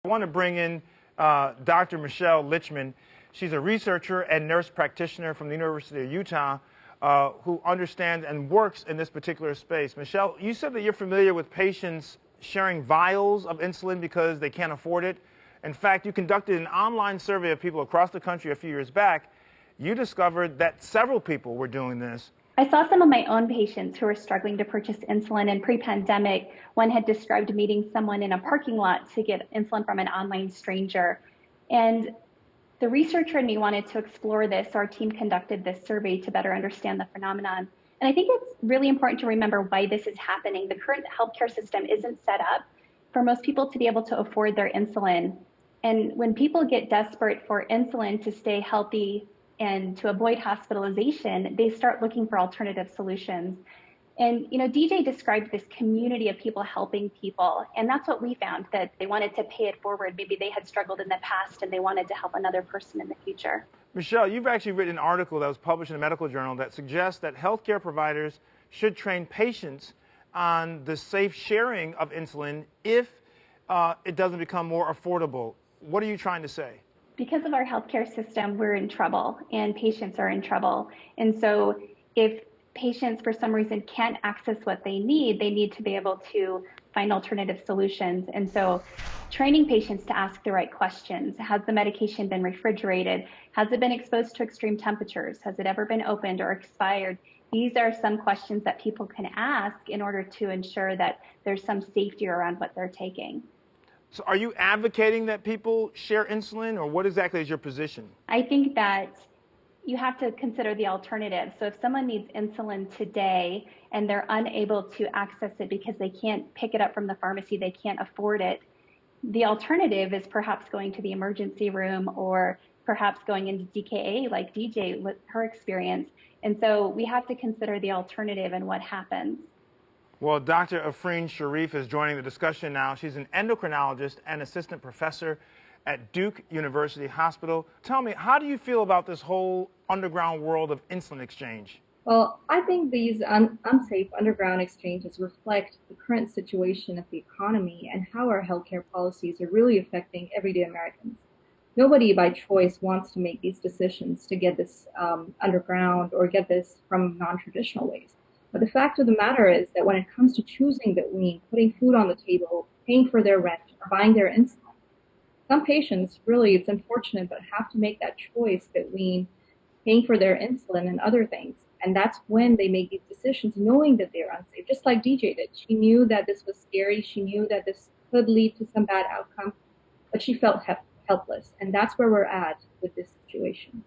I want to bring in Dr. Michelle Litchman. She's a researcher and nurse practitioner from the University of Utah who understands and works in this particular space. Michelle, you said that you're familiar with patients sharing vials of insulin because they can't afford it. In fact, you conducted an online survey of people across the country a few years back. You discovered that several people were doing this. I saw some of my own patients who were struggling to purchase insulin, and pre-pandemic, one had described meeting someone in a parking lot to get insulin from an online stranger. And the researcher in me wanted to explore this, so our team conducted this survey to better understand the phenomenon. And I think it's really important to remember why this is happening. The current healthcare system isn't set up for most people to be able to afford their insulin. And when people get desperate for insulin to stay healthy and to avoid hospitalization, they start looking for alternative solutions. And, you know, DJ described this community of people helping people. And that's what we found, that they wanted to pay it forward. Maybe they had struggled in the past and they wanted to help another person in the future. Michelle, you've actually written an article that was published in a medical journal that suggests that healthcare providers should train patients on the safe sharing of insulin if it doesn't become more affordable. What are you trying to say? Because of our healthcare system, we're in trouble and patients are in trouble. And so if patients for some reason can't access what they need to be able to find alternative solutions. And so training patients to ask the right questions. Has the medication been refrigerated? Has it been exposed to extreme temperatures? Has it ever been opened or expired? These are some questions that people can ask in order to ensure that there's some safety around what they're taking. So are you advocating that people share insulin, or what exactly is your position? I think that you have to consider the alternative. So if someone needs insulin today and they're unable to access it because they can't pick it up from the pharmacy, they can't afford it, the alternative is perhaps going to the emergency room or perhaps going into DKA like DJ with her experience. And so we have to consider the alternative and what happens. Well, Dr. Afreen Shariff is joining the discussion now. She's an endocrinologist and assistant professor at Duke University Hospital. Tell me, how do you feel about this whole underground world of insulin exchange? Well, I think these unsafe underground exchanges reflect the current situation of the economy and how our healthcare policies are really affecting everyday Americans. Nobody by choice wants to make these decisions to get this underground or get this from non-traditional ways. But the fact of the matter is that when it comes to choosing between putting food on the table, paying for their rent, or buying their insulin, some patients, really, it's unfortunate, but have to make that choice between paying for their insulin and other things. And that's when they make these decisions, knowing that they're unsafe, just like DJ did. She knew that this was scary. She knew that this could lead to some bad outcome, but she felt helpless. And that's where we're at with this situation.